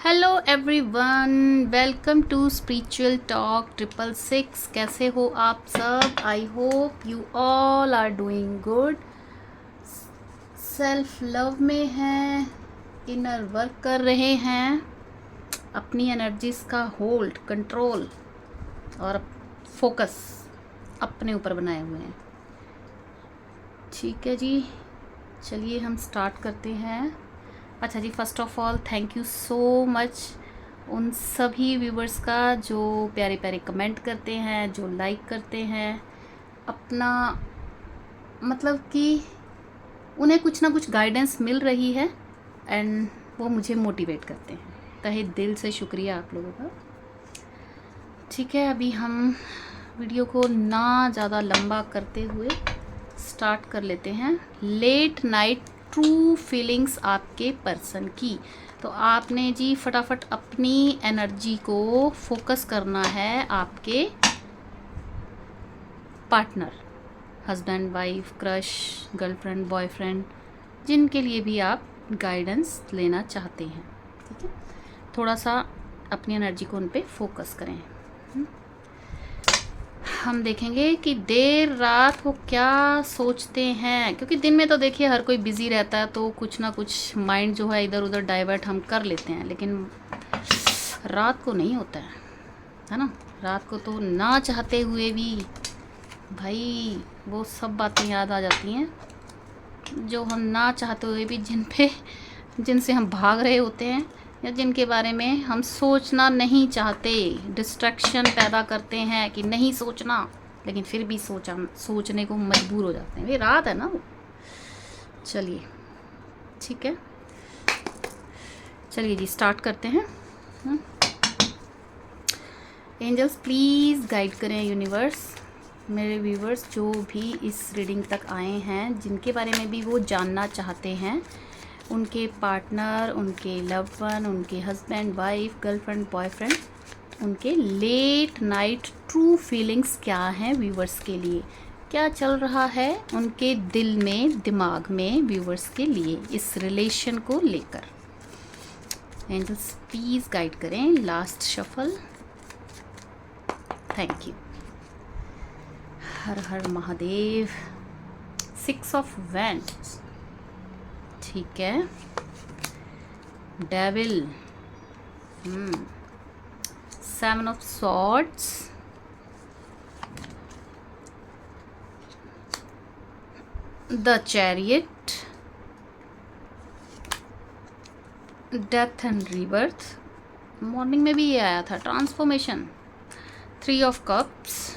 Hello everyone, welcome to spiritual talk 666। कैसे हो आप सब? I hope you all are doing good. Self love में हैं, इनर वर्क कर रहे हैं, अपनी एनर्जीज का होल्ड, कंट्रोल और फोकस अपने ऊपर बनाए हुए हैं। ठीक है जी, चलिए हम स्टार्ट करते हैं। अच्छा जी, first of all thank you so much उन सभी व्यूवर्स का जो प्यारे प्यारे कमेंट करते हैं, जो लाइक करते हैं। अपना मतलब कि उन्हें कुछ ना कुछ गाइडेंस मिल रही है एंड वो मुझे मोटिवेट करते हैं। तहे दिल से शुक्रिया आप लोगों का। ठीक है, अभी हम वीडियो को ना ज़्यादा लंबा करते हुए स्टार्ट कर लेते हैं। लेट नाइट ट्रू फीलिंग्स आपके पर्सन की। तो आपने जी फटाफट अपनी एनर्जी को फोकस करना है आपके partner, husband, wife, crush, girlfriend, boyfriend, जिनके लिए भी आप गाइडेंस लेना चाहते हैं। ठीक है, थोड़ा सा अपनी एनर्जी को उन पे फोकस करें। हम देखेंगे कि देर रात वो क्या सोचते हैं, क्योंकि दिन में तो देखिए हर कोई बिज़ी रहता है तो कुछ ना कुछ माइंड जो है इधर उधर डाइवर्ट हम कर लेते हैं, लेकिन रात को नहीं होता है ना। रात को तो ना चाहते हुए भी भाई वो सब बातें याद आ जाती हैं जो हम ना चाहते हुए भी जिनसे हम भाग रहे होते हैं या जिनके बारे में हम सोचना नहीं चाहते, डिस्ट्रैक्शन पैदा करते हैं कि नहीं सोचना, लेकिन फिर भी सोचने को मजबूर हो जाते हैं। ये रात है ना वो। चलिए ठीक है, चलिए जी स्टार्ट करते हैं। एंजल्स प्लीज़ गाइड करें यूनिवर्स, मेरे व्यूवर्स जो भी इस रीडिंग तक आए हैं, जिनके बारे में भी वो जानना चाहते हैं, उनके पार्टनर, उनके लव्ड वन, उनके हस्बैंड, वाइफ, गर्लफ्रेंड, बॉयफ्रेंड, उनके लेट नाइट ट्रू फीलिंग्स क्या हैं व्यूवर्स के लिए, क्या चल रहा है उनके दिल में, दिमाग में व्यूवर्स के लिए इस रिलेशन को लेकर। एंजल्स प्लीज़ गाइड करें। Last shuffle, thank you. Her her Mahadev. 6 of wands, ठीक है। Devil, 7 of swords, the chariot, death and rebirth, morning में भी ये आया था, transformation, 3 of cups,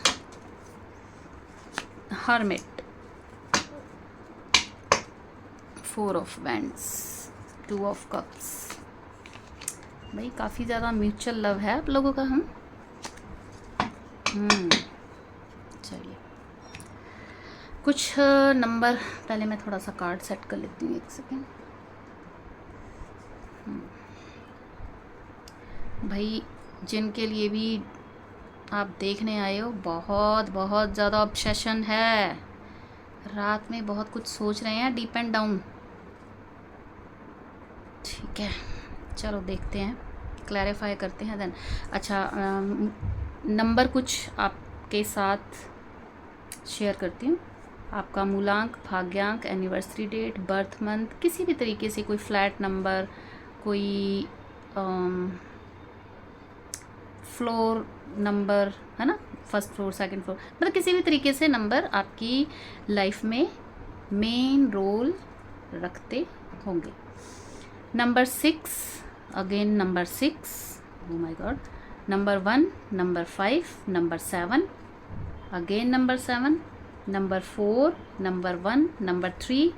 hermit, 4 of wands, 2 of cups. भाई काफ़ी ज़्यादा म्यूचुअल लव है आप लोगों का। हम चलिए कुछ नंबर, पहले मैं थोड़ा सा कार्ड सेट कर लेती हूँ, एक सेकेंड। भाई जिनके लिए भी आप देखने आए हो, बहुत बहुत ज़्यादा ऑब्सेशन है, रात में बहुत कुछ सोच रहे हैं, डीप एंड डाउन। ठीक है, चलो देखते हैं, क्लैरिफाई करते हैं देन। अच्छा, नंबर कुछ आपके साथ शेयर करती हूँ। आपका मूलांक, भाग्यांक, एनिवर्सरी डेट, बर्थ मंथ, किसी भी तरीके से कोई फ्लैट नंबर, कोई फ्लोर नंबर है ना, फर्स्ट फ्लोर, सेकंड फ्लोर, मतलब किसी भी तरीके से नंबर आपकी लाइफ में मेन रोल रखते होंगे। Number 6, again number 6, oh my God, number 1, number 5, number 7, again number 7, number 4, number 1, number 3,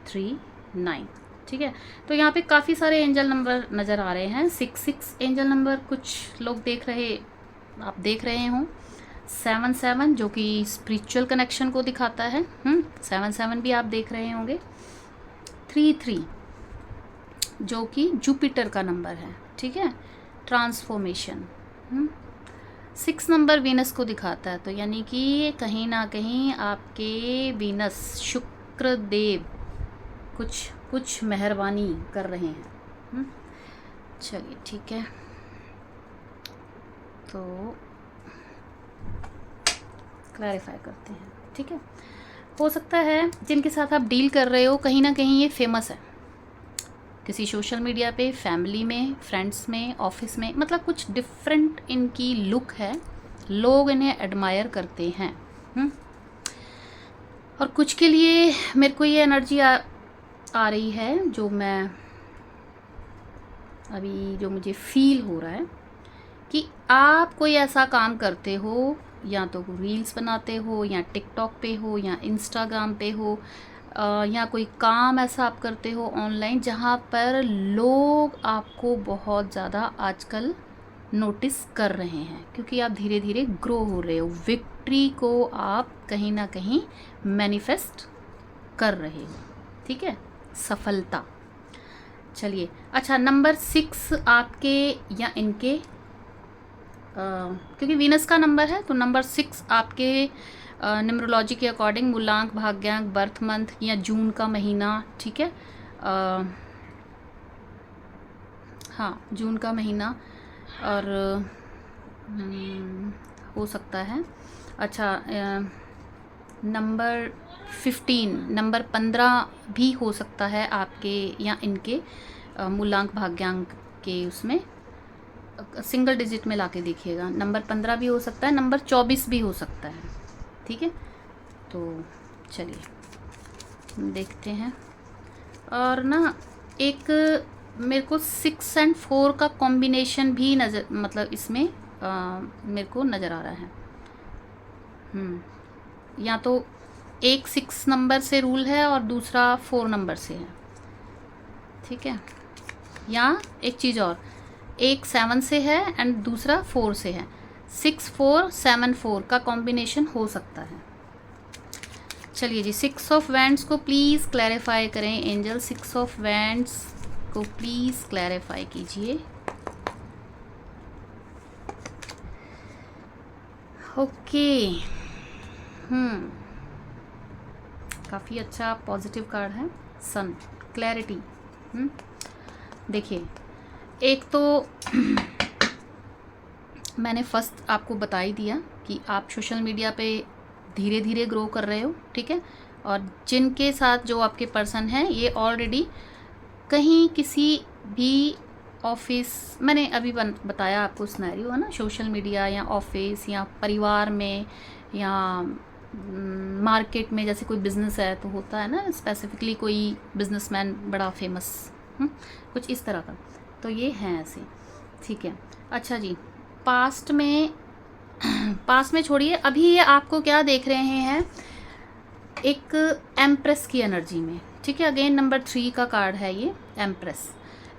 3, 9। ठीक है, तो यहाँ पे काफ़ी सारे एंजल नंबर नज़र आ रहे हैं। 6 एंजल नंबर कुछ लोग देख रहे हों। 7 जो कि स्पिरिचुअल कनेक्शन को दिखाता है। 7 भी आप देख रहे होंगे। 3 जो कि जुपिटर का नंबर है। ठीक है, ट्रांसफॉर्मेशन। 6 नंबर वीनस को दिखाता है, तो यानी कि कहीं ना कहीं आपके वीनस, शुक्र देव कुछ मेहरबानी कर रहे हैं। चलिए ठीक है, तो क्लैरिफाई करते हैं। ठीक है, हो सकता है जिनके साथ आप डील कर रहे हो कहीं ना कहीं ये फेमस है, किसी सोशल मीडिया पे, फैमिली में, फ्रेंड्स में, ऑफिस में, मतलब कुछ डिफरेंट इनकी लुक है, लोग इन्हें एडमायर करते हैं। और कुछ के लिए मेरे को ये एनर्जी आ रही है, जो मैं अभी, जो मुझे फील हो रहा है कि आप कोई ऐसा काम करते हो, या तो रील्स बनाते हो, या टिकटॉक पे हो, या इंस्टाग्राम पे हो, या कोई काम ऐसा आप करते हो ऑनलाइन जहाँ पर लोग आपको बहुत ज़्यादा आजकल नोटिस कर रहे हैं, क्योंकि आप धीरे धीरे ग्रो हो रहे हो, विक्ट्री को आप कहीं ना कहीं मैनिफेस्ट कर रहे हो। ठीक है, सफलता। चलिए, अच्छा, नंबर 6 आपके या इनके, क्योंकि वीनस का नंबर है तो नंबर 6 आपके न्यूमरोलॉजी के अकॉर्डिंग मूलांक, भाग्यांक, बर्थ मंथ या जून का महीना। ठीक है, हाँ, जून का महीना, और हो सकता है, अच्छा, नंबर 15, नंबर 15 भी हो सकता है आपके या इनके मूलांक, भाग्यांक के उसमें, सिंगल डिजिट में लाके देखिएगा। नंबर 15 भी हो सकता है, नंबर 24 भी हो सकता है। ठीक है, तो चलिए देखते हैं। और ना, एक मेरे को 6 और 4 का कॉम्बिनेशन भी नज़र, मतलब इसमें मेरे को नज़र आ रहा है। या तो एक 6 नंबर से रूल है और दूसरा 4 नंबर से है। ठीक है, या एक चीज़ और, एक 7 से है एंड दूसरा 4 से है, 6 4 7 4 का कॉम्बिनेशन हो सकता है। चलिए जी, 6 ऑफ वैंड्स को प्लीज़ क्लैरिफाई करें एंजल, 6 ऑफ वैंड्स को प्लीज़ क्लैरिफाई कीजिए। ओके, काफ़ी अच्छा पॉजिटिव कार्ड है, सन, क्लैरिटी। देखिए, एक तो मैंने फर्स्ट आपको बता ही दिया कि आप सोशल मीडिया पे धीरे धीरे ग्रो कर रहे हो। ठीक है, और जिनके साथ जो आपके पर्सन हैं ये ऑलरेडी कहीं किसी भी ऑफिस, मैंने अभी बताया आपको सिनेरियो है ना, सोशल मीडिया या ऑफिस या परिवार में या मार्केट में, जैसे कोई बिज़नेस है तो होता है ना, स्पेसिफिकली कोई बिजनेसमैन बड़ा फेमस, कुछ इस तरह का, तो ये हैं ऐसे। ठीक है, अच्छा जी, पास्ट में छोड़िए, अभी ये आपको क्या देख रहे हैं, एक एम्प्रेस की एनर्जी में। ठीक है, अगेन नंबर 3 का कार्ड है ये, एम्प्रेस।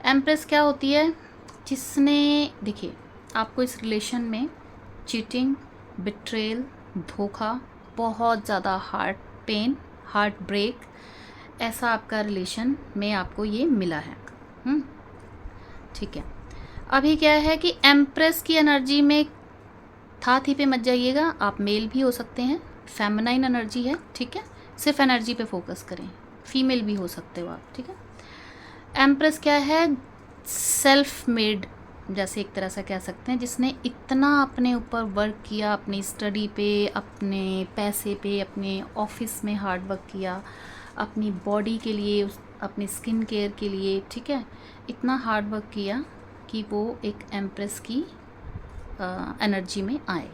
एम्प्रेस क्या होती है, जिसने, देखिए, आपको इस रिलेशन में चीटिंग, बिट्रेल, धोखा, बहुत ज़्यादा हार्ट पेन, हार्ट ब्रेक, ऐसा आपका रिलेशन में आपको ये मिला है। ठीक है, अभी क्या है कि एम्प्रेस की एनर्जी में था थी पे मत जाइएगा, आप मेल भी हो सकते हैं, फेमिनाइन एनर्जी है। ठीक है, सिर्फ एनर्जी पे फोकस करें, फीमेल भी हो सकते हो आप। ठीक है, एम्प्रेस क्या है, सेल्फ मेड, जैसे एक तरह से कह सकते हैं, जिसने इतना अपने ऊपर वर्क किया, अपनी स्टडी पे, अपने पैसे पे, अपने ऑफिस में हार्ड वर्क किया, अपनी बॉडी के लिए, अपनी स्किन केयर के लिए। ठीक है, इतना हार्ड वर्क किया कि वो एक एम्प्रेस की एनर्जी में आए।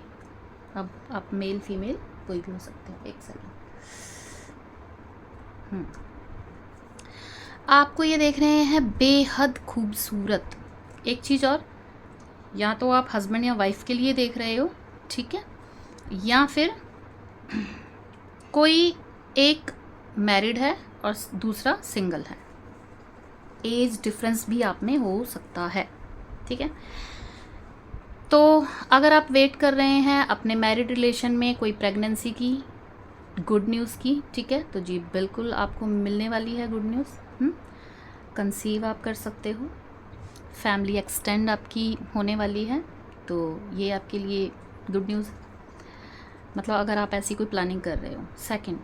अब आप मेल फीमेल कोई भी हो सकते हैं। एक सेकंड, आपको ये देख रहे हैं बेहद खूबसूरत। एक चीज़ और, या तो आप हस्बैंड या वाइफ के लिए देख रहे हो, ठीक है, या फिर कोई एक मैरिड है और दूसरा सिंगल है, एज डिफरेंस भी आप में हो सकता है। ठीक है, तो अगर आप वेट कर रहे हैं अपने मैरिड रिलेशन में कोई प्रेगनेंसी की, गुड न्यूज़ की, ठीक है, तो जी बिल्कुल आपको मिलने वाली है गुड न्यूज़। कंसीव आप कर सकते हो, फैमिली एक्सटेंड आपकी होने वाली है, तो ये आपके लिए गुड न्यूज़, मतलब अगर आप ऐसी कोई प्लानिंग कर रहे हो। सेकंड,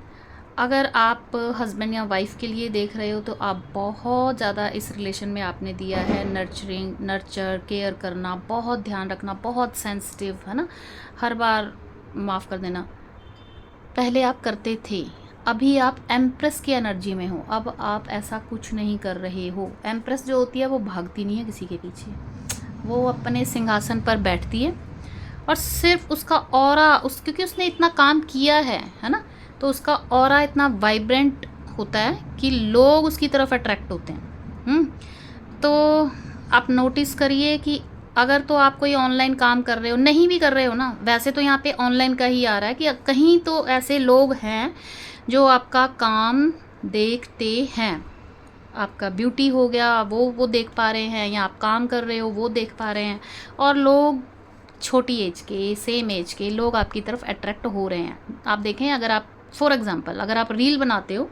अगर आप हस्बैंड या वाइफ के लिए देख रहे हो तो आप बहुत ज़्यादा इस रिलेशन में आपने दिया है नर्चर केयर करना, बहुत ध्यान रखना, बहुत सेंसिटिव, है ना, हर बार माफ़ कर देना। पहले आप करते थे, अभी आप एम्प्रेस की एनर्जी में हो, अब आप ऐसा कुछ नहीं कर रहे हो। एम्प्रेस जो होती है वो भागती नहीं है किसी के पीछे, वो अपने सिंहासन पर बैठती है और सिर्फ उसका ऑरा क्योंकि उसने इतना काम किया है ना, तो उसका ऑरा इतना वाइब्रेंट होता है कि लोग उसकी तरफ अट्रैक्ट होते हैं। तो आप नोटिस करिए कि अगर तो आप कोई ऑनलाइन काम कर रहे हो, नहीं भी कर रहे हो ना, वैसे तो यहाँ पे ऑनलाइन का ही आ रहा है कि कहीं तो ऐसे लोग हैं जो आपका काम देखते हैं, आपका ब्यूटी हो गया वो देख पा रहे हैं, या आप काम कर रहे हो वो देख पा रहे हैं, और लोग छोटी एज के, सेम एज के लोग आपकी तरफ अट्रैक्ट हो रहे हैं। आप देखें, अगर आप फॉर एग्जांपल अगर आप रील बनाते हो,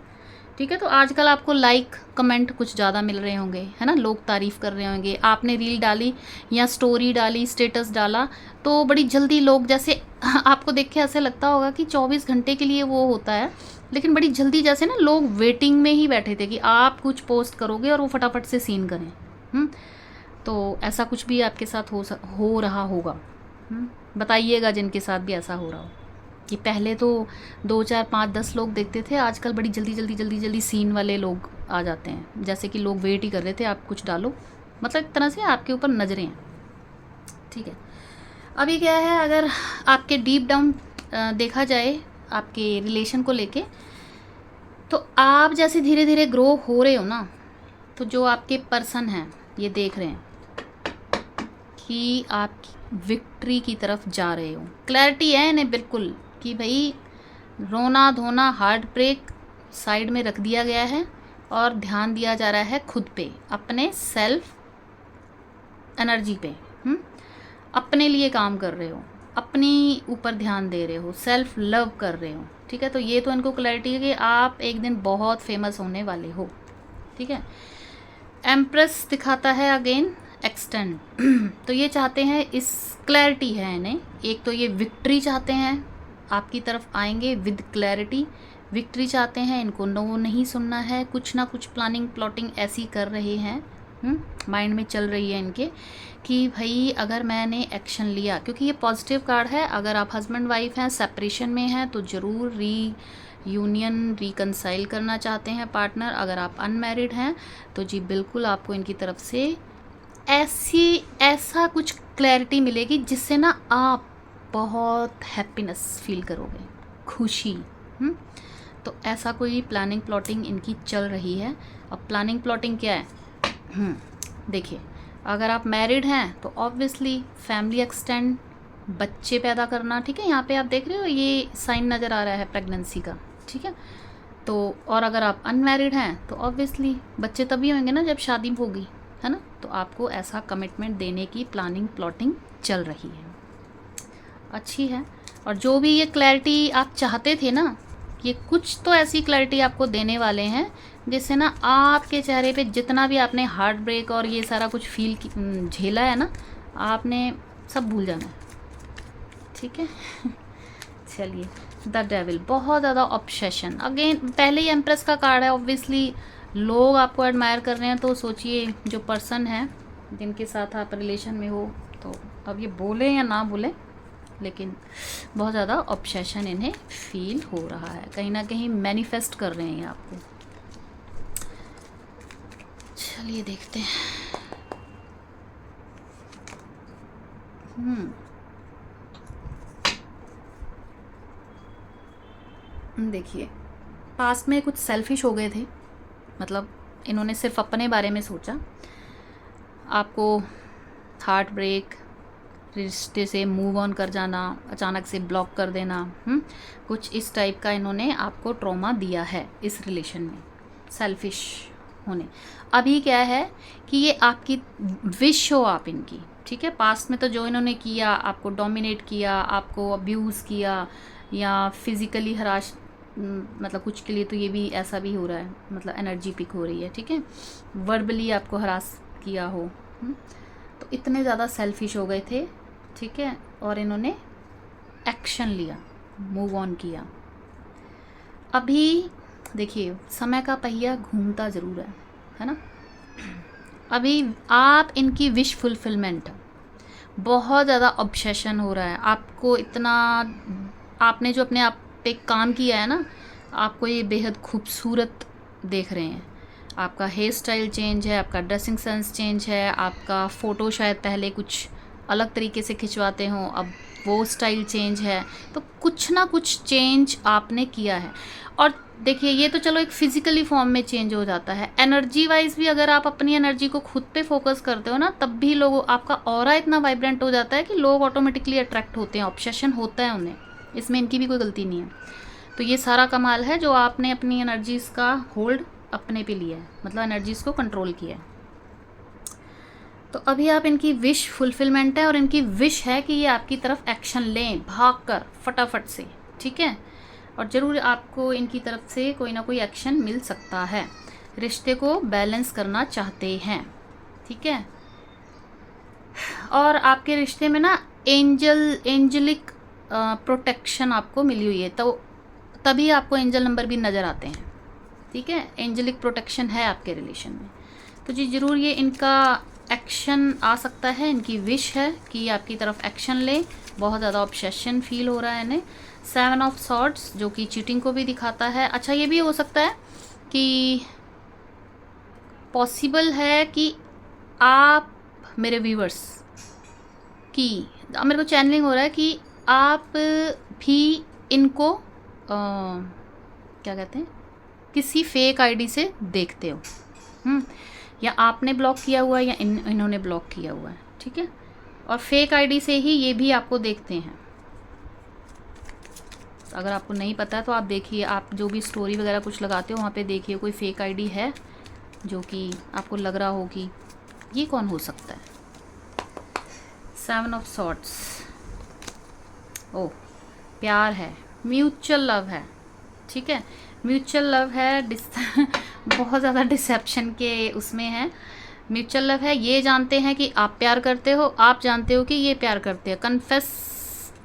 ठीक है, तो आजकल आपको लाइक कमेंट कुछ ज़्यादा मिल रहे होंगे, है ना, लोग तारीफ़ कर रहे होंगे। आपने रील डाली या स्टोरी डाली, स्टेटस डाला, तो बड़ी जल्दी लोग, जैसे आपको देख के ऐसे लगता होगा कि 24 घंटे के लिए वो होता है, लेकिन बड़ी जल्दी जैसे ना लोग वेटिंग में ही बैठे थे कि आप कुछ पोस्ट करोगे और वो फटाफट से सीन करें। तो ऐसा कुछ भी आपके साथ हो रहा होगा। बताइएगा जिनके साथ भी ऐसा हो रहा हो कि पहले तो 2 4 5 10 लोग देखते थे, आजकल बड़ी जल्दी सीन वाले लोग आ जाते हैं, जैसे कि लोग वेट ही कर रहे थे आप कुछ डालो, मतलब एक तरह से आपके ऊपर नज़रें हैं। ठीक है, अभी क्या है, अगर आपके डीप डाउन देखा जाए आपके रिलेशन को लेके, तो आप जैसे धीरे धीरे ग्रो हो रहे हो ना, तो जो आपके पर्सन हैं ये देख रहे हैं कि आप विक्ट्री की तरफ जा रहे हो। क्लैरिटी है इन्हें बिल्कुल कि भाई रोना धोना हार्ट ब्रेक साइड में रख दिया गया है और ध्यान दिया जा रहा है खुद पे, अपने सेल्फ एनर्जी पे। अपने लिए काम कर रहे हो, अपनी ऊपर ध्यान दे रहे हो, सेल्फ लव कर रहे हो। ठीक है, तो ये तो इनको क्लैरिटी है कि आप एक दिन बहुत फेमस होने वाले हो। ठीक है, एम्प्रेस दिखाता है अगेन एक्सटेंड। तो ये चाहते हैं, इस क्लैरिटी है इन्हें, एक तो ये विक्ट्री चाहते हैं, आपकी तरफ आएंगे विद क्लैरिटी, विक्ट्री चाहते हैं, इनको नो नहीं सुनना है, कुछ ना कुछ प्लानिंग प्लॉटिंग ऐसी कर रहे हैं, माइंड में चल रही है इनके कि भाई अगर मैंने एक्शन लिया, क्योंकि ये पॉजिटिव कार्ड है, अगर आप हस्बैंड वाइफ हैं, सेपरेशन में हैं, तो ज़रूर यूनियन रिकनसाइल करना चाहते हैं पार्टनर। अगर आप अनमैरिड हैं तो जी बिल्कुल आपको इनकी तरफ से ऐसा कुछ क्लैरिटी मिलेगी जिससे ना आप बहुत हैप्पीनेस फील करोगे, खुशी। तो ऐसा कोई प्लानिंग प्लॉटिंग इनकी चल रही है। अब प्लानिंग प्लॉटिंग क्या है, देखिए, अगर आप मैरिड हैं तो ऑब्वियसली फैमिली एक्सटेंड, बच्चे पैदा करना। ठीक है, यहाँ पे आप देख रहे हो ये साइन नज़र आ रहा है प्रेगनेंसी का। ठीक है, तो और अगर आप अनमैरिड हैं तो ऑब्वियसली बच्चे तभी होंगे ना जब शादी होगी, है ना। तो आपको ऐसा कमिटमेंट देने की प्लानिंग प्लॉटिंग चल रही है, अच्छी है। और जो भी ये क्लैरिटी आप चाहते थे ना, ये कुछ तो ऐसी क्लैरिटी आपको देने वाले हैं जिससे ना आपके चेहरे पे जितना भी आपने हार्ट ब्रेक और ये सारा कुछ फील झेला है ना, आपने सब भूल जाना है। ठीक है चलिए, द डेविल, बहुत ज़्यादा ऑब्सेशन। अगेन पहले ही एम्प्रेस का कार्ड है, ऑब्वियसली लोग आपको एडमायर कर रहे हैं, तो सोचिए जो पर्सन है जिनके साथ आप रिलेशन में हो, तो अब ये बोले या ना बोले, लेकिन बहुत ज़्यादा ऑब्सेशन इन्हें फील हो रहा है, कहीं ना कहीं मैनिफेस्ट कर रहे हैं ये आपको। चलिए देखते हैं। देखिए, पास्ट में कुछ सेल्फिश हो गए थे, मतलब इन्होंने सिर्फ अपने बारे में सोचा, आपको हार्ट ब्रेक, रिश्ते से मूव ऑन कर जाना, अचानक से ब्लॉक कर देना, कुछ इस टाइप का इन्होंने आपको ट्रॉमा दिया है इस रिलेशन में, सेल्फिश होने। अभी क्या है कि ये आपकी विश हो आप इनकी। ठीक है, पास्ट में तो जो इन्होंने किया, आपको डोमिनेट किया, आपको अब्यूज़ किया या फिज़िकली हराश, मतलब कुछ के लिए तो ये भी ऐसा भी हो रहा है, मतलब एनर्जी पिक हो रही है। ठीक है, वर्बली आपको हरास किया हो, तो इतने ज़्यादा सेल्फिश हो गए थे। ठीक है, और इन्होंने एक्शन लिया, मूव ऑन किया। अभी देखिए समय का पहिया घूमता ज़रूर है ना। अभी आप इनकी विश फुलफिलमेंट, बहुत ज़्यादा ऑब्सेशन हो रहा है आपको, इतना आपने जो अपने आप पे काम किया है ना, आपको ये बेहद खूबसूरत देख रहे हैं। आपका हेयर स्टाइल चेंज है, आपका ड्रेसिंग सेंस चेंज है, आपका फ़ोटो शायद पहले कुछ अलग तरीके से खिंचवाते हों, अब वो स्टाइल चेंज है। तो कुछ ना कुछ चेंज आपने किया है। और देखिए ये तो चलो एक फिजिकली फॉर्म में चेंज हो जाता है, एनर्जी वाइज भी अगर आप अपनी एनर्जी को खुद पे फोकस करते हो ना, तब भी लोग, आपका ऑरा इतना वाइब्रेंट हो जाता है कि लोग ऑटोमेटिकली अट्रैक्ट होते हैं, ऑब्सेशन होता है उन्हें, इसमें इनकी भी कोई गलती नहीं है। तो ये सारा कमाल है जो आपने अपनी एनर्जीज़ का होल्ड अपने पे लिया है, मतलब एनर्जीज़ को कंट्रोल किया है। तो अभी आप इनकी विश फुलफिलमेंट है, और इनकी विश है कि ये आपकी तरफ एक्शन लें भाग कर फटाफट से, ठीक है। और ज़रूर आपको इनकी तरफ से कोई ना कोई एक्शन मिल सकता है, रिश्ते को बैलेंस करना चाहते हैं, ठीक है। और आपके रिश्ते में ना एंजलिक प्रोटेक्शन आपको मिली हुई है, तो तभी आपको एंजल नंबर भी नज़र आते हैं, ठीक है। एंजलिक प्रोटेक्शन है आपके रिलेशन में, तो जी ज़रूर ये इनका एक्शन आ सकता है, इनकी विश है कि आपकी तरफ एक्शन ले। बहुत ज़्यादा ऑब्सेशन फील हो रहा है इन्हें। 7 ऑफ सॉर्ड्स जो कि चीटिंग को भी दिखाता है। अच्छा ये भी हो सकता है कि पॉसिबल है कि आप मेरे व्यूवर्स की, मेरे को चैनलिंग हो रहा है कि आप भी इनको क्या कहते हैं, किसी फेक आईडी से देखते हो, या आपने ब्लॉक किया हुआ है या इन्होंने ब्लॉक किया हुआ है, ठीक है। और फेक आईडी से ही ये भी आपको देखते हैं। अगर आपको नहीं पता है तो आप देखिए, आप जो भी स्टोरी वगैरह कुछ लगाते हो वहाँ पे देखिए कोई फेक आईडी है जो कि आपको लग रहा हो कि ये कौन हो सकता है। 7 ऑफ सॉर्ड्स, ओह प्यार है, म्यूचुअल लव है, ठीक है, म्यूचुअल लव है। बहुत ज़्यादा डिसेप्शन के उसमें है। म्यूचुअल लव है, ये जानते हैं कि आप प्यार करते हो, आप जानते हो कि ये प्यार करते हैं। कन्फेस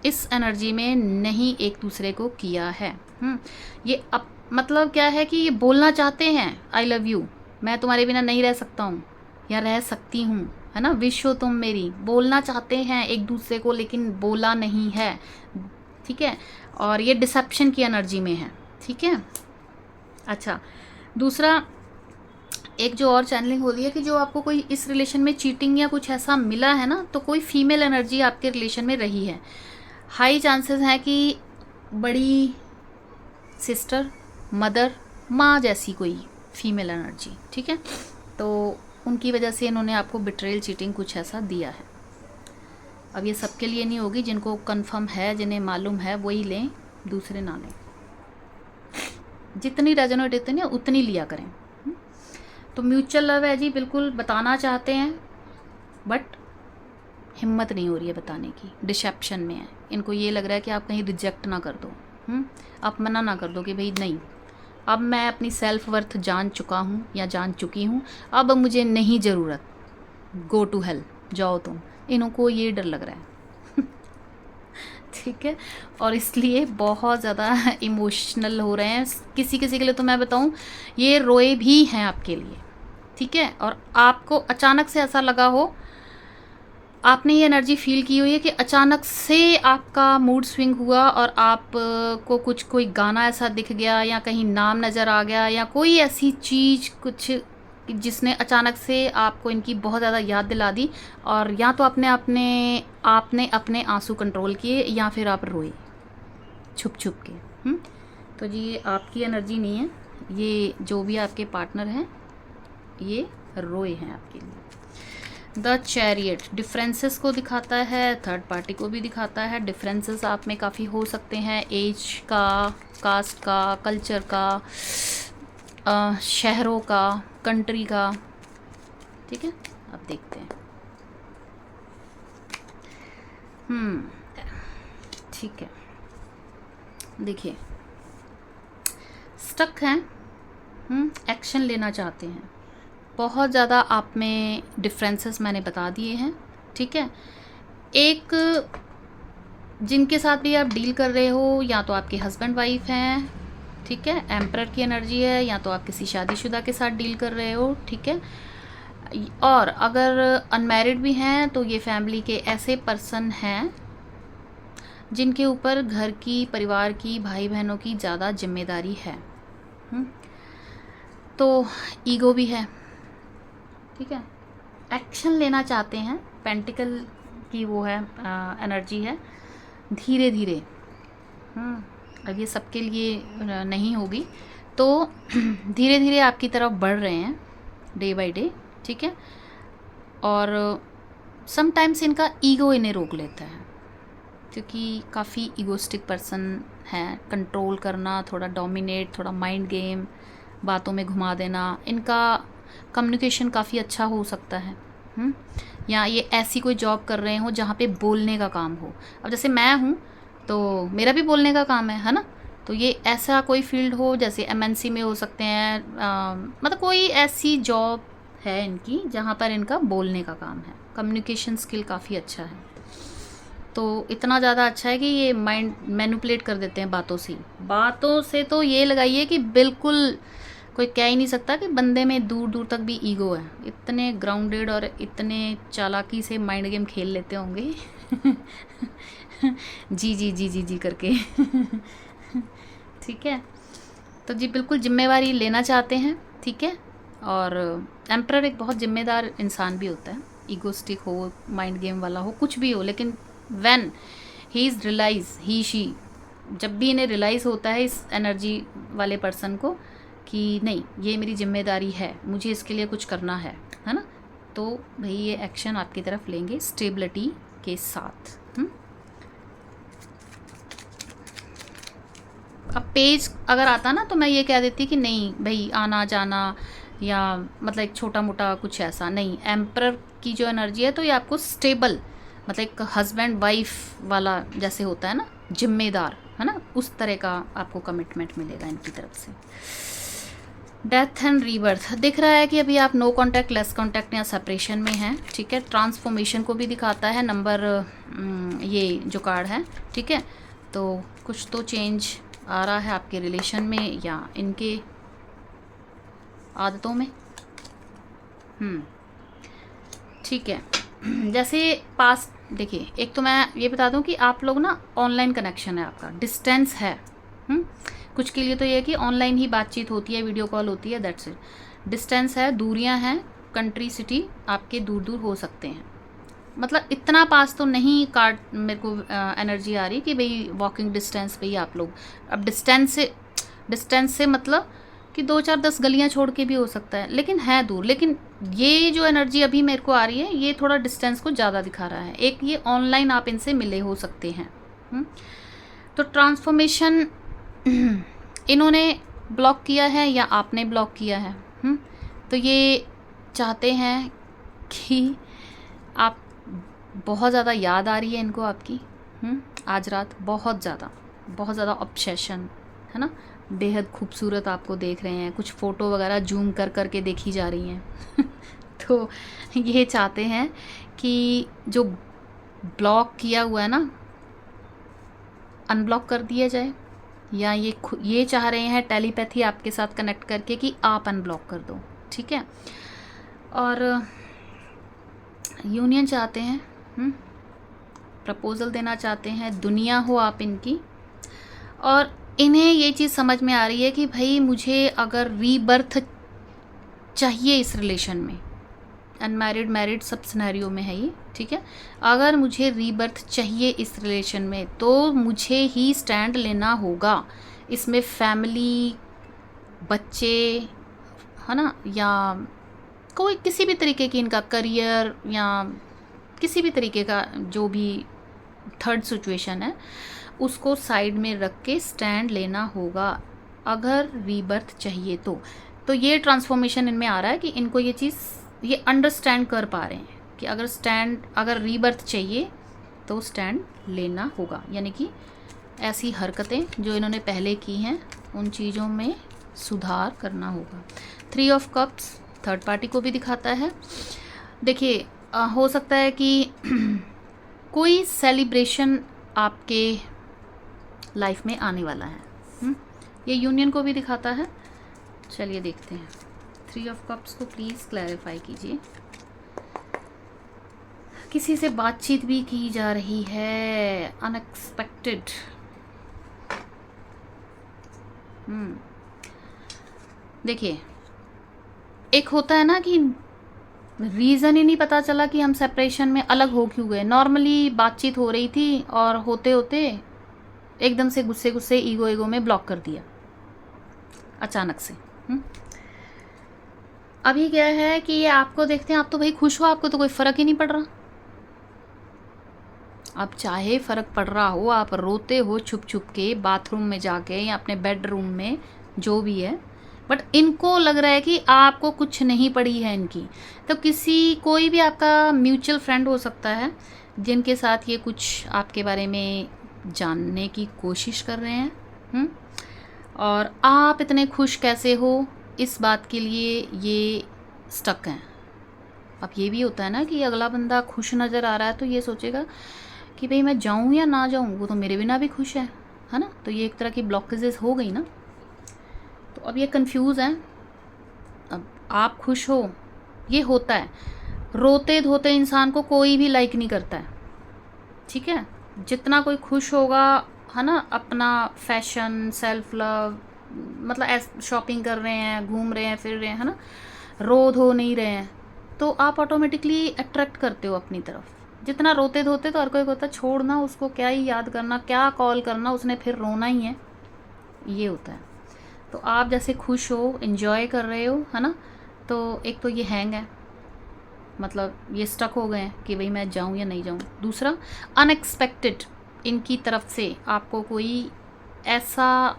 इस एनर्जी में नहीं एक दूसरे को किया है। ये अब मतलब क्या है कि ये बोलना चाहते हैं आई लव यू, मैं तुम्हारे बिना नहीं रह सकता हूँ या रह सकती हूँ, है ना, विश हो तुम मेरी, बोलना चाहते हैं एक दूसरे को लेकिन बोला नहीं है, ठीक है। और ये डिसेप्शन की एनर्जी में है, ठीक है। अच्छा दूसरा एक जो और चैनलिंग हो रही है कि जो आपको कोई इस रिलेशन में चीटिंग या कुछ ऐसा मिला है ना, तो कोई फीमेल एनर्जी आपके रिलेशन में रही है। हाई चांसेस हैं कि बड़ी सिस्टर, मदर, माँ जैसी कोई फीमेल एनर्जी, ठीक है। तो उनकी वजह से इन्होंने आपको बिट्रेयल, चीटिंग कुछ ऐसा दिया है। अब ये सबके लिए नहीं होगी, जिनको कंफर्म है, जिन्हें मालूम है वही लें, दूसरे ना लें। जितनी रेजोनेट इतनी उतनी लिया करें। तो म्यूचुअल लव है जी, बिल्कुल बताना चाहते हैं बट हिम्मत नहीं हो रही है बताने की, डिसेप्शन में है। इनको ये लग रहा है कि आप कहीं रिजेक्ट ना कर दो, आप मना ना कर दो कि भाई नहीं, अब मैं अपनी सेल्फ वर्थ जान चुका हूँ या जान चुकी हूँ, अब मुझे नहीं ज़रूरत, गो टू हेल, जाओ तुम। इनको ये डर लग रहा है ठीक है। और इसलिए बहुत ज़्यादा इमोशनल हो रहे हैं। किसी किसी के लिए तो मैं बताऊँ ये रोए भी हैं आपके लिए, ठीक है। और आपको अचानक से ऐसा लगा हो, आपने ये एनर्जी फील की हुई है कि अचानक से आपका मूड स्विंग हुआ और आप को कुछ कोई गाना ऐसा दिख गया या कहीं नाम नज़र आ गया या कोई ऐसी चीज़ कुछ जिसने अचानक से आपको इनकी बहुत ज़्यादा याद दिला दी, और या तो आपने अपने आंसू कंट्रोल किए या फिर आप रोए छुप छुप के। तो जी ये आपकी एनर्जी नहीं है, ये जो भी आपके पार्टनर हैं ये रोए हैं आपके लिए। द चैरियट डिफरेंसेस को दिखाता है, थर्ड पार्टी को भी दिखाता है। डिफरेंसेस आप में काफ़ी हो सकते हैं, एज का, कास्ट का, कल्चर का, शहरों का, कंट्री का, ठीक है। अब देखते हैं, ठीक है। देखिए स्टक हैं, एक्शन लेना चाहते हैं, बहुत ज़्यादा आप में डिफरेंसेस मैंने बता दिए हैं, ठीक है। एक जिनके साथ भी आप डील कर रहे हो या तो आपके हस्बैंड वाइफ हैं, ठीक है। एम्परर की एनर्जी है, या तो आप किसी शादीशुदा के साथ डील कर रहे हो, ठीक है। और अगर अनमैरिड भी हैं तो ये फैमिली के ऐसे पर्सन हैं जिनके ऊपर घर की, परिवार की, भाई बहनों की ज़्यादा जिम्मेदारी है। तो ईगो भी है, ठीक है। एक्शन लेना चाहते हैं, पेंटिकल की वो है एनर्जी है, धीरे धीरे। अब ये सबके लिए नहीं होगी, तो धीरे धीरे आपकी तरफ बढ़ रहे हैं डे बाय डे, ठीक है। और समटाइम्स इनका ईगो इन्हें रोक लेता है, क्योंकि काफ़ी ईगोस्टिक पर्सन है। कंट्रोल करना, थोड़ा डोमिनेट, थोड़ा माइंड गेम, बातों में घुमा देना, इनका कम्युनिकेशन काफ़ी अच्छा हो सकता है। या ये ऐसी कोई जॉब कर रहे हो जहाँ पे बोलने का काम हो। अब जैसे मैं हूँ तो मेरा भी बोलने का काम है ना। तो ये ऐसा कोई फील्ड हो, जैसे एमएनसी में हो सकते हैं, मतलब कोई ऐसी जॉब है इनकी जहाँ पर इनका बोलने का काम है। कम्युनिकेशन स्किल काफ़ी अच्छा है, तो इतना ज़्यादा अच्छा है कि ये माइंड मैनिपुलेट कर देते हैं बातों से। तो ये लगाइए कि बिल्कुल कोई कह ही नहीं सकता कि बंदे में दूर दूर तक भी ईगो है। इतने ग्राउंडेड और इतने चालाकी से माइंड गेम खेल लेते होंगे जी जी जी जी जी करके ठीक है। तो जी बिल्कुल जिम्मेवारी लेना चाहते हैं, ठीक है। और एम्परर एक बहुत जिम्मेदार इंसान भी होता है, ईगोस्टिक हो, माइंड गेम वाला हो, कुछ भी हो, लेकिन when he is realise, he she, जब भी इन्हें रियलाइज़ होता है इस एनर्जी वाले पर्सन को कि नहीं ये मेरी जिम्मेदारी है, मुझे इसके लिए कुछ करना है ना, तो भाई ये एक्शन आपकी तरफ लेंगे स्टेबिलिटी के साथ। अब पेज अगर आता ना तो मैं ये कह देती कि नहीं भाई आना जाना, या मतलब एक छोटा मोटा कुछ ऐसा नहीं। एम्परर की जो एनर्जी है तो ये आपको स्टेबल, मतलब एक हस्बैंड वाइफ वाला जैसे होता है ना, जिम्मेदार, है ना, उस तरह का आपको कमिटमेंट मिलेगा इनकी तरफ से। डेथ एंड रीबर्थ दिख रहा है कि अभी आप नो कांटेक्ट, लेस कांटेक्ट या सेपरेशन में हैं, ठीक है। ट्रांसफॉर्मेशन को भी दिखाता है नंबर, ये जो कार्ड है, ठीक है। तो कुछ तो चेंज आ रहा है आपके रिलेशन में या इनके आदतों में, ठीक है। जैसे पास देखिए, एक तो मैं ये बता दूं कि आप लोग ना ऑनलाइन कनेक्शन है आपका, डिस्टेंस है। कुछ के लिए तो ये है कि ऑनलाइन ही बातचीत होती है, वीडियो कॉल होती है, दैट्स इट। डिस्टेंस है, दूरियां हैं, कंट्री, सिटी आपके दूर दूर हो सकते हैं। मतलब इतना पास तो नहीं कार्ड मेरे को एनर्जी आ रही कि भाई वॉकिंग डिस्टेंस पे ही आप लोग। अब डिस्टेंस से मतलब कि 2-4-10 गलियां छोड़ के भी हो सकता है, लेकिन है दूर। लेकिन ये जो एनर्जी अभी मेरे को आ रही है ये थोड़ा डिस्टेंस को ज़्यादा दिखा रहा है। एक ये ऑनलाइन आप इनसे मिले हो सकते हैं। तो ट्रांसफॉर्मेशन इन्होंने ब्लॉक किया है या आपने ब्लॉक किया है। तो ये चाहते हैं कि आप, बहुत ज़्यादा याद आ रही है इनको आपकी आज रात, बहुत ज़्यादा ऑब्सेशन है ना। बेहद खूबसूरत आपको देख रहे हैं, कुछ फ़ोटो वगैरह जूम कर कर के देखी जा रही हैं तो ये चाहते हैं कि जो ब्लॉक किया हुआ है ना अनब्लॉक कर दिया जाए, या ये चाह रहे हैं टेलीपैथी आपके साथ कनेक्ट करके कि आप अनब्लॉक कर दो, ठीक है। और यूनियन चाहते हैं, प्रपोज़ल देना चाहते हैं, दुनिया हो आप इनकी। और इन्हें ये चीज़ समझ में आ रही है कि भाई मुझे अगर रीबर्थ चाहिए इस रिलेशन में, अनमैरिड मैरिड सब सिनेरियो में है ये, ठीक है। अगर मुझे रीबर्थ चाहिए इस रिलेशन में तो मुझे ही स्टैंड लेना होगा। इसमें फैमिली, बच्चे, है ना, या कोई किसी भी तरीके की इनका करियर, या किसी भी तरीके का जो भी थर्ड सिचुएशन है उसको साइड में रख के स्टैंड लेना होगा अगर रीबर्थ चाहिए तो ये ट्रांसफॉर्मेशन इनमें आ रहा है कि इनको ये चीज़, ये अंडरस्टैंड कर पा रहे हैं कि अगर रीबर्थ चाहिए तो स्टैंड लेना होगा। यानी कि ऐसी हरकतें जो इन्होंने पहले की हैं उन चीज़ों में सुधार करना होगा। 3 ऑफ कप्स थर्ड पार्टी को भी दिखाता है। देखिए हो सकता है कि कोई सेलिब्रेशन आपके लाइफ में आने वाला है, ये यूनियन को भी दिखाता है। चलिए देखते हैं, 3 ऑफ कप्स को प्लीज़ क्लैरिफाई कीजिए। किसी से बातचीत भी की जा रही है, अनएक्सपेक्टेड। देखिए, एक होता है ना कि रीज़न ही नहीं पता चला कि हम सेपरेशन में अलग हो क्यों गए। नॉर्मली बातचीत हो रही थी और होते होते एकदम से गुस्से गुस्से ईगो में ब्लॉक कर दिया अचानक से। अभी क्या है कि ये आपको देखते हैं, आप तो भाई खुश हो, आपको तो कोई फ़र्क ही नहीं पड़ रहा। अब चाहे फ़र्क पड़ रहा हो, आप रोते हो छुप छुप के बाथरूम में जाके या अपने बेडरूम में, जो भी है, बट इनको लग रहा है कि आपको कुछ नहीं पड़ी है इनकी। तो कोई भी आपका म्यूचुअल फ्रेंड हो सकता है जिनके साथ ये कुछ आपके बारे में जानने की कोशिश कर रहे हैं। और आप इतने खुश कैसे हो, इस बात के लिए ये स्टक हैं। अब ये भी होता है ना कि अगला बंदा खुश नज़र आ रहा है तो ये सोचेगा कि भाई मैं जाऊँ या ना जाऊँ, वो तो मेरे बिना भी खुश है ना। तो ये एक तरह की ब्लॉकेजेस हो गई ना। तो अब ये कंफ्यूज हैं। अब आप खुश हो, ये होता है, रोते धोते इंसान को कोई भी लाइक नहीं करता है, ठीक है। जितना कोई खुश होगा, है ना, अपना फैशन, सेल्फ लव, मतलब शॉपिंग कर रहे हैं, घूम रहे हैं, फिर रहे हैं, है ना, रो धो नहीं रहे हैं, तो आप ऑटोमेटिकली अट्रैक्ट करते हो अपनी तरफ। जितना रोते धोते तो हर कोई होता है, छोड़ना उसको, क्या ही याद करना, क्या कॉल करना, उसने फिर रोना ही है, ये होता है। तो आप जैसे खुश हो, एंजॉय कर रहे हो, है ना, तो एक तो ये हैंग है, मतलब ये स्टक हो गए हैं कि भाई मैं जाऊँ या नहीं जाऊँ। दूसरा, अनएक्सपेक्टेड इनकी तरफ से आपको कोई ऐसा,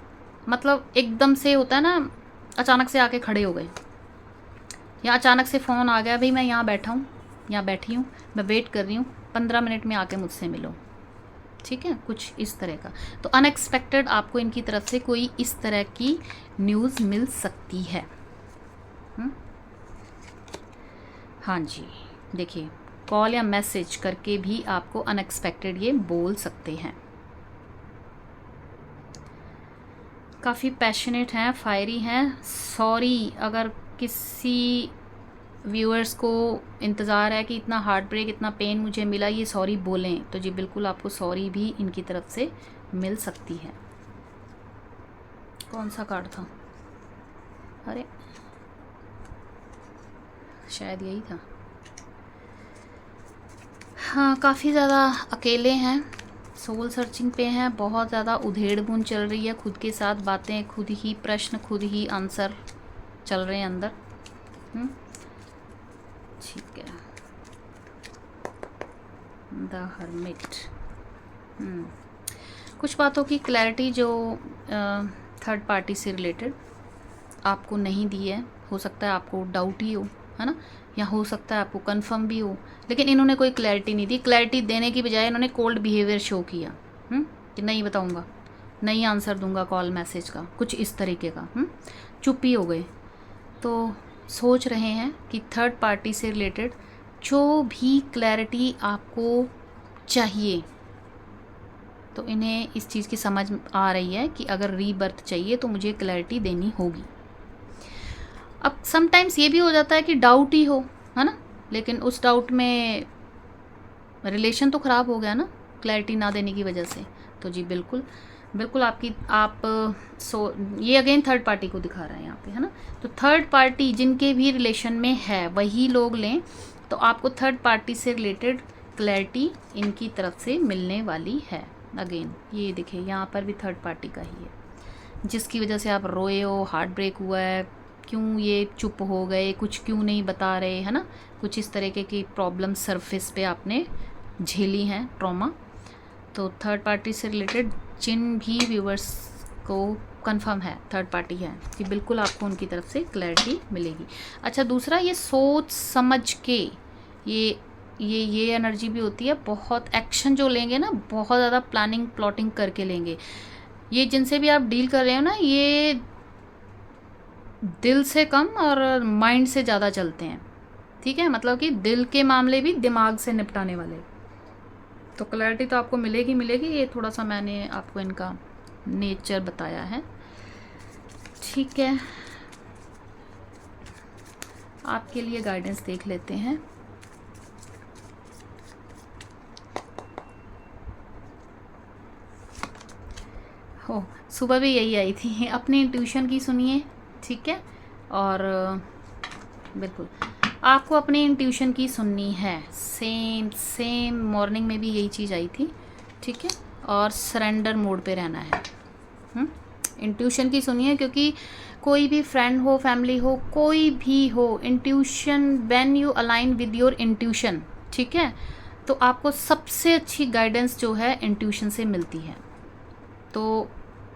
मतलब एकदम से होता है ना, अचानक से आके खड़े हो गए, या अचानक से फ़ोन आ गया, भाई मैं यहाँ बैठा हूँ, यहाँ बैठी हूँ, मैं वेट कर रही हूँ, 15 मिनट में आके मुझसे मिलो, ठीक है, कुछ इस तरह का। तो अनएक्सपेक्टेड आपको इनकी तरफ से कोई इस तरह की न्यूज़ मिल सकती है। हाँ जी, देखिए, कॉल या मैसेज करके भी आपको अनएक्सपेक्टेड ये बोल सकते हैं। काफ़ी पैशनेट हैं, फायरी हैं। सॉरी, अगर किसी व्यूअर्स को इंतज़ार है कि इतना हार्ट ब्रेक, इतना पेन मुझे मिला, ये सॉरी बोलें, तो जी बिल्कुल आपको सॉरी भी इनकी तरफ से मिल सकती है। कौन सा कार्ड था? अरे शायद यही था। हाँ, काफ़ी ज़्यादा अकेले हैं, सोल सर्चिंग पे हैं, बहुत ज़्यादा उधेड़-बुन चल रही है, खुद के साथ बातें, खुद ही प्रश्न, खुद ही आंसर चल रहे हैं अंदर। ठीक है, द हर्मिट। कुछ बातों की क्लैरिटी जो थर्ड पार्टी से रिलेटेड आपको नहीं दी है, हो सकता है आपको डाउट ही हो, है ना, या हो सकता है आपको कंफर्म भी हो, लेकिन इन्होंने कोई क्लैरिटी नहीं दी। क्लैरिटी देने की बजाय इन्होंने कोल्ड बिहेवियर शो किया, कि नहीं बताऊंगा, नहीं आंसर दूंगा कॉल मैसेज का, कुछ इस तरीके का। चुप ही हो गए। तो सोच रहे हैं कि थर्ड पार्टी से रिलेटेड जो भी क्लैरिटी आपको चाहिए, तो इन्हें इस चीज़ की समझ आ रही है कि अगर रीबर्थ चाहिए तो मुझे क्लैरिटी देनी होगी। अब समटाइम्स ये भी हो जाता है कि डाउट ही हो, है ना, लेकिन उस डाउट में रिलेशन तो ख़राब हो गया ना, क्लैरिटी ना देने की वजह से। तो जी बिल्कुल बिल्कुल ये अगेन थर्ड पार्टी को दिखा रहा है यहाँ पे, है ना। तो थर्ड पार्टी जिनके भी रिलेशन में है वही लोग लें, तो आपको थर्ड पार्टी से रिलेटेड क्लैरिटी इनकी तरफ से मिलने वाली है। अगेन ये देखिए, यहाँ पर भी थर्ड पार्टी का ही है, जिसकी वजह से आप रोए हो, हार्ट ब्रेक हुआ है, क्यों ये चुप हो गए, कुछ क्यों नहीं बता रहे, है ना, कुछ इस तरीके की प्रॉब्लम सरफेस पे आपने झेली हैं, ट्रॉमा। तो थर्ड पार्टी से रिलेटेड जिन भी व्यूवर्स को कंफर्म है थर्ड पार्टी है, कि बिल्कुल आपको उनकी तरफ से क्लैरिटी मिलेगी। अच्छा, दूसरा, ये सोच समझ के ये एनर्जी भी होती है, बहुत एक्शन जो लेंगे ना, बहुत ज़्यादा प्लानिंग प्लॉटिंग करके लेंगे। ये जिनसे भी आप डील कर रहे हो ना, ये दिल से कम और माइंड से ज़्यादा चलते हैं, ठीक है, मतलब कि दिल के मामले भी दिमाग से निपटाने वाले। तो क्लैरिटी तो आपको मिलेगी। ये थोड़ा सा मैंने आपको इनका नेचर बताया है। ठीक है, आपके लिए गाइडेंस देख लेते हैं। हो, सुबह भी यही आई थी, अपनी इंट्यूशन की सुनिए, ठीक है। और बिल्कुल आपको अपनी इंट्यूशन की सुननी है, सेम सेम मॉर्निंग में भी यही चीज़ आई थी, ठीक है। और सरेंडर मोड पे रहना है, इंट्यूशन की सुनिए, क्योंकि कोई भी फ्रेंड हो, फैमिली हो, कोई भी हो, intuition, when you align with your intuition, ठीक है, तो आपको सबसे अच्छी गाइडेंस जो है इंट्यूशन से मिलती है। तो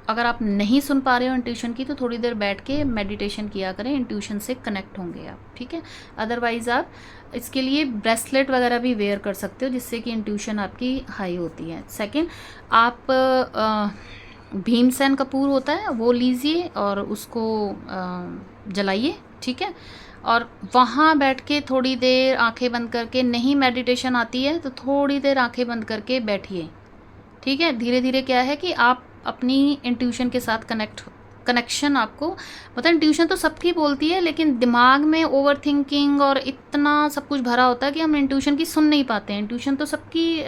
अगर आप नहीं सुन पा रहे हो इंट्यूशन की, तो थोड़ी देर बैठ के मेडिटेशन किया करें, इंट्यूशन से कनेक्ट होंगे आप, ठीक है। अदरवाइज़ आप इसके लिए ब्रेसलेट वगैरह भी वेयर कर सकते हो, जिससे कि इंट्यूशन आपकी हाई होती है। सेकंड, आप भीमसेन कपूर होता है वो लीजिए और उसको जलाइए, ठीक है। और वहाँ बैठ के थोड़ी देर आंखें बंद करके, नहीं मेडिटेशन आती है तो थोड़ी देर आंखें बंद करके बैठिए, ठीक है। धीरे धीरे क्या है कि आप अपनी इंट्यूशन के साथ कनेक्शन आपको, मतलब इंट्यूशन तो सबकी बोलती है, लेकिन दिमाग में ओवर थिंकिंग और इतना सब कुछ भरा होता है कि हम इंट्यूशन की सुन नहीं पाते हैं। इंट्यूशन तो सबकी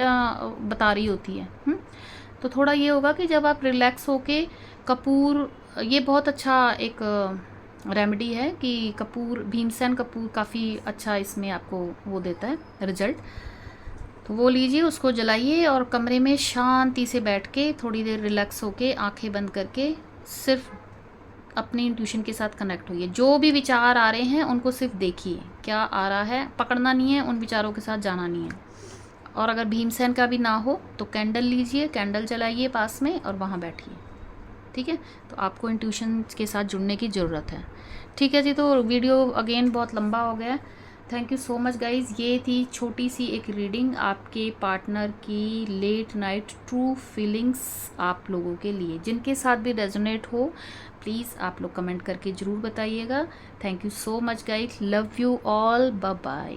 बता रही होती है। तो थोड़ा ये होगा कि जब आप रिलैक्स होके कपूर, ये बहुत अच्छा एक रेमेडी है कि कपूर, भीमसेन कपूर काफ़ी अच्छा इसमें आपको वो देता है रिजल्ट। तो वो लीजिए, उसको जलाइए और कमरे में शांति से बैठ के थोड़ी देर रिलैक्स होके आंखें बंद करके सिर्फ अपनी इंट्यूशन के साथ कनेक्ट होइए। जो भी विचार आ रहे हैं उनको सिर्फ देखिए, क्या आ रहा है, पकड़ना नहीं है, उन विचारों के साथ जाना नहीं है। और अगर भीमसेन का भी ना हो तो कैंडल लीजिए, कैंडल जलाइए पास में और वहाँ बैठिए, ठीक है। तो आपको इंट्यूशन के साथ जुड़ने की ज़रूरत है, ठीक है जी। तो वीडियो अगेन बहुत लंबा हो गया, thank you so much guys. ये थी छोटी सी एक रीडिंग आपके पार्टनर की लेट नाइट ट्रू फीलिंग्स आप लोगों के लिए। जिनके साथ भी रेजोनेट हो प्लीज़ आप लोग कमेंट करके ज़रूर बताइएगा। Thank you so much guys, love you all, bye bye.